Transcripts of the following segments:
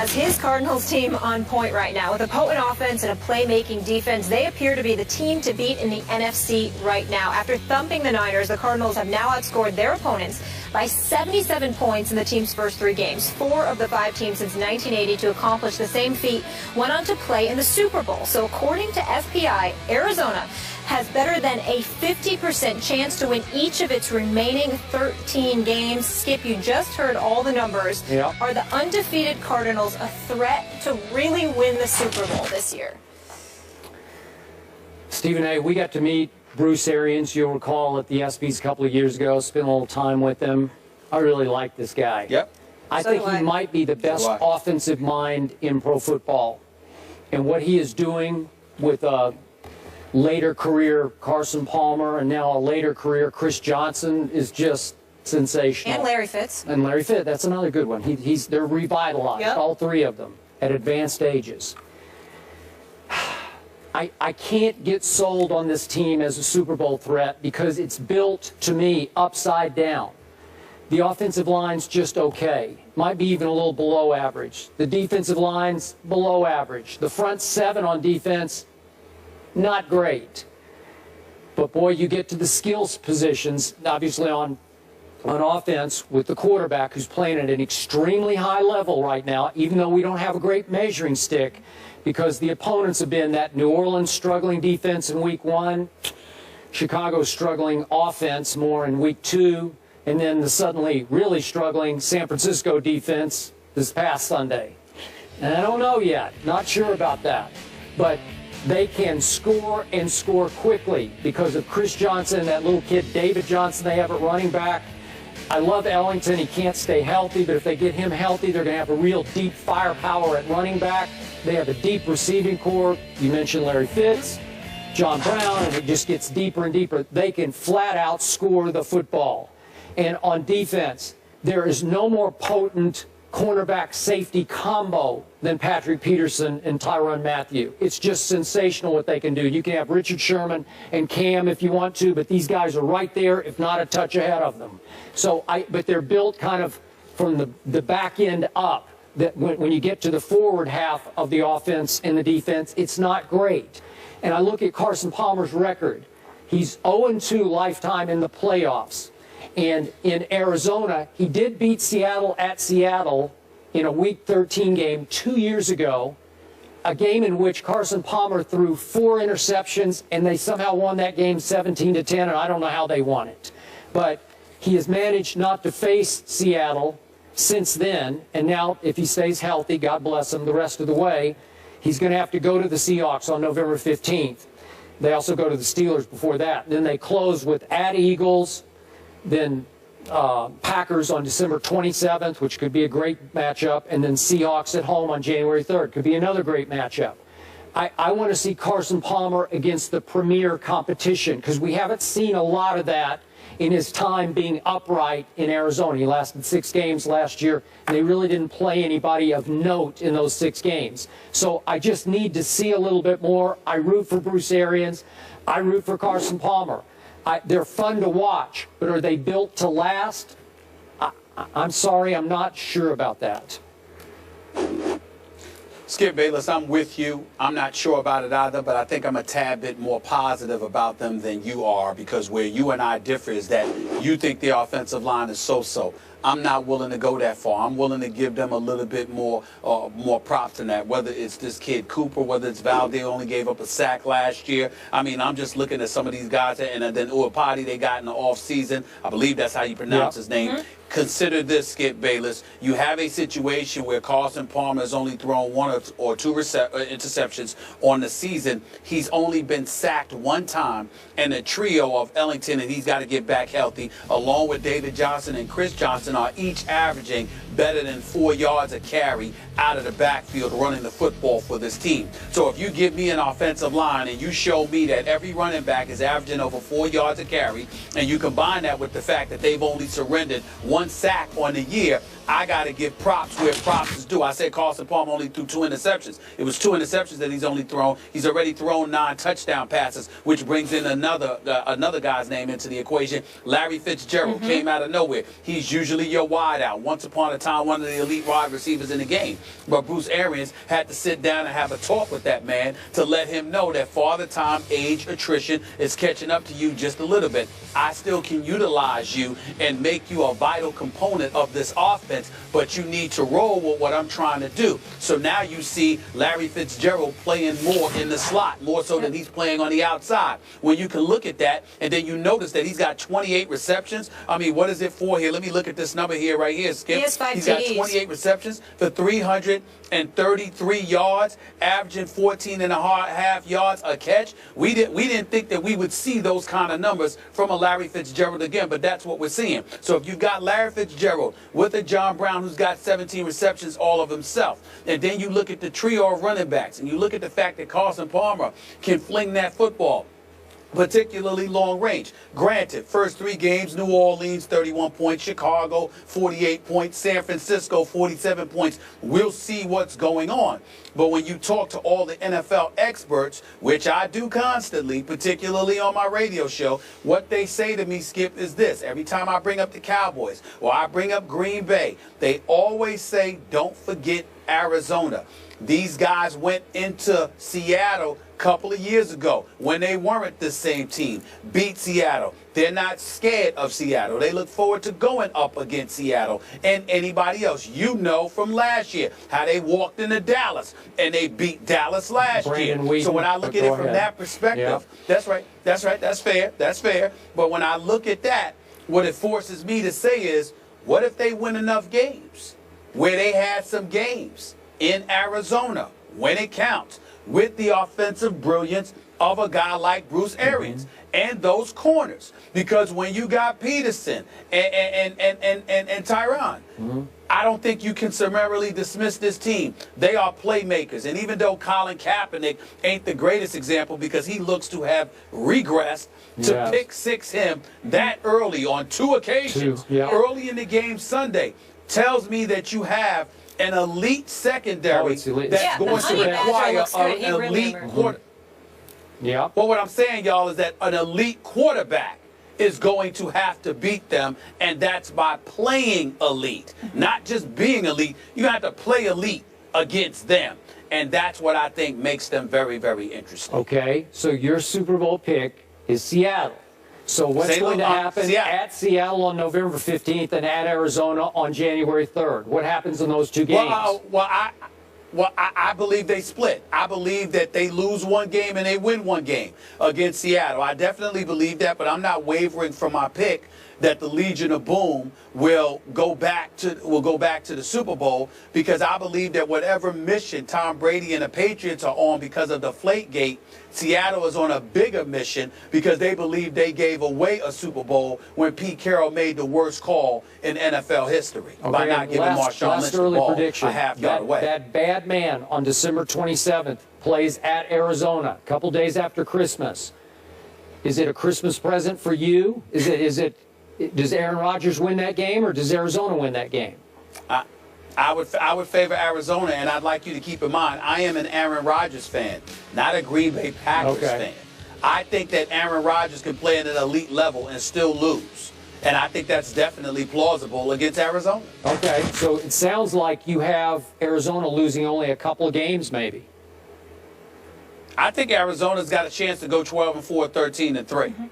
has his Cardinals team on point right now. With a potent offense and a playmaking defense, they appear to be the team to beat in the NFC right now. After thumping the Niners, the Cardinals have now outscored their opponents by 77 points in the team's first 3 games. 4 of the 5 teams since 1980 to accomplish the same feat went on to play in the Super Bowl. So according to FPI, Arizona has better than a 50% chance to win each of its remaining 13 games. Skip, you just heard all the numbers. Yep. Are the undefeated Cardinals a threat to really win the Super Bowl this year? Stephen A., we got to meet Bruce Arians, you'll recall, at the ESPYs a couple of years ago, spent a little time with him. I really like this guy. Yep. I think he might be the best offensive mind in pro football. And what he is doing with later career Carson Palmer and now a later career Chris Johnson is just sensational. And Larry Fitz. And Larry Fitz, that's another good one. They're revitalized, all 3 of them, at advanced ages. I can't get sold on this team as a Super Bowl threat because it's built, to me, upside down. The offensive line's just okay. Might be even a little below average. The defensive line's below average. The front 7 on defense, not great. But, boy, you get to the skills positions, obviously on offense with the quarterback who's playing at an extremely high level right now, even though we don't have a great measuring stick because the opponents have been that New Orleans struggling defense in week 1, Chicago struggling offense more in week 2, and then the suddenly really struggling San Francisco defense this past Sunday. And I don't know yet. Not sure about that. But they can score and score quickly because of Chris Johnson, that little kid David Johnson they have at running back. I love Ellington. He can't stay healthy, but if they get him healthy, they're going to have a real deep firepower at running back. They have a deep receiving core. You mentioned Larry Fitz, John Brown, and it just gets deeper and deeper. They can flat out score the football. And on defense, there is no more potent cornerback safety combo than Patrick Peterson and Tyrann Mathieu. It's just sensational what they can do. You can have Richard Sherman and Cam if you want to, but these guys are right there, if not a touch ahead of them. So but they're built kind of from the back end up. That when you get to the forward half of the offense and the defense, it's not great. And I look at Carson Palmer's record. He's 0-2 lifetime in the playoffs. And in Arizona, he did beat Seattle at Seattle in a Week 13 game 2 years ago, a game in which Carson Palmer threw 4 interceptions, and they somehow won that game 17-10, and I don't know how they won it. But he has managed not to face Seattle since then, and now if he stays healthy, God bless him the rest of the way, he's going to have to go to the Seahawks on November 15th. They also go to the Steelers before that. Then they close with at Eagles, then Packers on December 27th, which could be a great matchup, and then Seahawks at home on January 3rd. Could be another great matchup. I want to see Carson Palmer against the premier competition because we haven't seen a lot of that in his time being upright in Arizona. He lasted 6 games last year, and they really didn't play anybody of note in those 6 games. So I just need to see a little bit more. I root for Bruce Arians. I root for Carson Palmer. They're fun to watch, but are they built to last? I'm sorry, I'm not sure about that. Skip Bayless, I'm with you. I'm not sure about it either, but I think I'm a tad bit more positive about them than you are because where you and I differ is that you think the offensive line is so-so. I'm not willing to go that far. I'm willing to give them a little bit more props than that, whether it's this kid Cooper, whether it's Valde only gave up a sack last year. I mean, I'm just looking at some of these guys, and then Uapati they got in the offseason. I believe that's how you pronounce his name. Mm-hmm. Consider this, Skip Bayless. You have a situation where Carson Palmer has only thrown 1 or 2 interceptions on the season. He's only been sacked 1 time, and a trio of Ellington, and he's got to get back healthy, along with David Johnson and Chris Johnson, are each averaging better than 4 yards a carry out of the backfield running the football for this team. So if you give me an offensive line and you show me that every running back is averaging over 4 yards a carry, and you combine that with the fact that they've only surrendered 1 sack on the year, I got to give props where props is due. I said Carson Palmer only threw 2 interceptions. It was 2 interceptions that he's only thrown. He's already thrown 9 touchdown passes, which brings in another guy's name into the equation. Larry Fitzgerald came out of nowhere. He's usually your wideout. Once upon a time, one of the elite wide receivers in the game. But Bruce Arians had to sit down and have a talk with that man to let him know that father time, age, attrition is catching up to you just a little bit. I still can utilize you and make you a vital component of this offense, but you need to roll with what I'm trying to do. So now you see Larry Fitzgerald playing more in the slot, more so than he's playing on the outside. When you can look at that, and then you notice that he's got 28 receptions. I mean, what is it for here? Let me look at this number here, right here, Skip. He has 5 He's got TDs. 28 receptions for 333 yards, averaging 14.5 yards a catch. We didn't think that we would see those kind of numbers from a Larry Fitzgerald again, but that's what we're seeing. So if you've got Larry Fitzgerald with a John Brown who's got 17 receptions all of himself, and then you look at the trio of running backs, and you look at the fact that Carson Palmer can fling that football, particularly long range. Granted, first 3 games, New Orleans, 31 points, Chicago, 48 points, San Francisco, 47 points. We'll see what's going on. But when you talk to all the NFL experts, which I do constantly, particularly on my radio show, what they say to me, Skip, is this. Every time I bring up the Cowboys or I bring up Green Bay, they always say, don't forget Arizona. These guys went into Seattle a couple of years ago when they weren't the same team, beat Seattle. They're not scared of Seattle. They look forward to going up against Seattle and anybody else. You know from last year how they walked into Dallas and they beat Dallas last year. So when I look at it from that perspective, that's right, that's fair. But when I look at that, what it forces me to say is, what if they win enough games where they had some games in Arizona, when it counts, with the offensive brilliance of a guy like Bruce Arians and those corners? Because when you got Peterson and Tyron, I don't think you can summarily dismiss this team. They are playmakers. And even though Colin Kaepernick ain't the greatest example because he looks to have regressed, to pick 6 him that early on 2 occasions, early in the game Sunday, tells me that you have an elite secondary that's going to require an elite quarterback. Well, what I'm saying, y'all, is that an elite quarterback is going to have to beat them, and that's by playing elite, not just being elite. You have to play elite against them, and that's what I think makes them very, very interesting. Okay, so your Super Bowl pick is Seattle. So what's going to happen at Seattle on November 15th and at Arizona on January 3rd? What happens in those 2 games? I believe they split. I believe that they lose 1 game and they win 1 game against Seattle. I definitely believe that, but I'm not wavering from my pick that the Legion of Boom will go back to the Super Bowl, because I believe that whatever mission Tom Brady and the Patriots are on because of the Deflategate, Seattle is on a bigger mission because they believe they gave away a Super Bowl when Pete Carroll made the worst call in NFL history by not giving Marshawn Lynch the ball a half yard away. That bad man on December 27th plays at Arizona, a couple days after Christmas. Is it a Christmas present for you? Does Aaron Rodgers win that game, or does Arizona win that game? I would favor Arizona, and I'd like you to keep in mind, I am an Aaron Rodgers fan, not a Green Bay Packers fan. I think that Aaron Rodgers can play at an elite level and still lose. And I think that's definitely plausible against Arizona. Okay, so it sounds like you have Arizona losing only a couple of games, maybe. I think Arizona's got a chance to go 12-4, 13-3.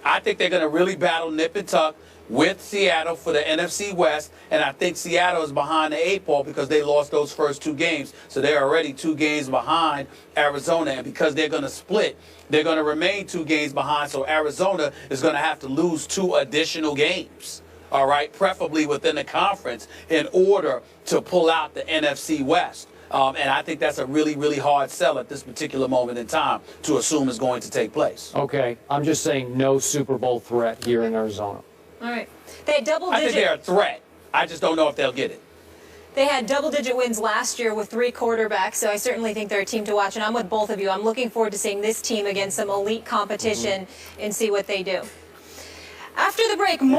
I think they're going to really battle nip and tuck with Seattle for the NFC West, and I think Seattle is behind the 8 ball because they lost those first 2 games. So they're already 2 games behind Arizona, and because they're going to split, they're going to remain 2 games behind. So Arizona is going to have to lose 2 additional games, all right, preferably within the conference, in order to pull out the NFC West. And I think that's a really, really hard sell at this particular moment in time to assume is going to take place. Okay, I'm just saying no Super Bowl threat here in Arizona. All right. They had double-digit. I think they're a threat. I just don't know if they'll get it. They had double-digit wins last year with 3 quarterbacks, so I certainly think they're a team to watch. And I'm with both of you. I'm looking forward to seeing this team against some elite competition and see what they do. After the break,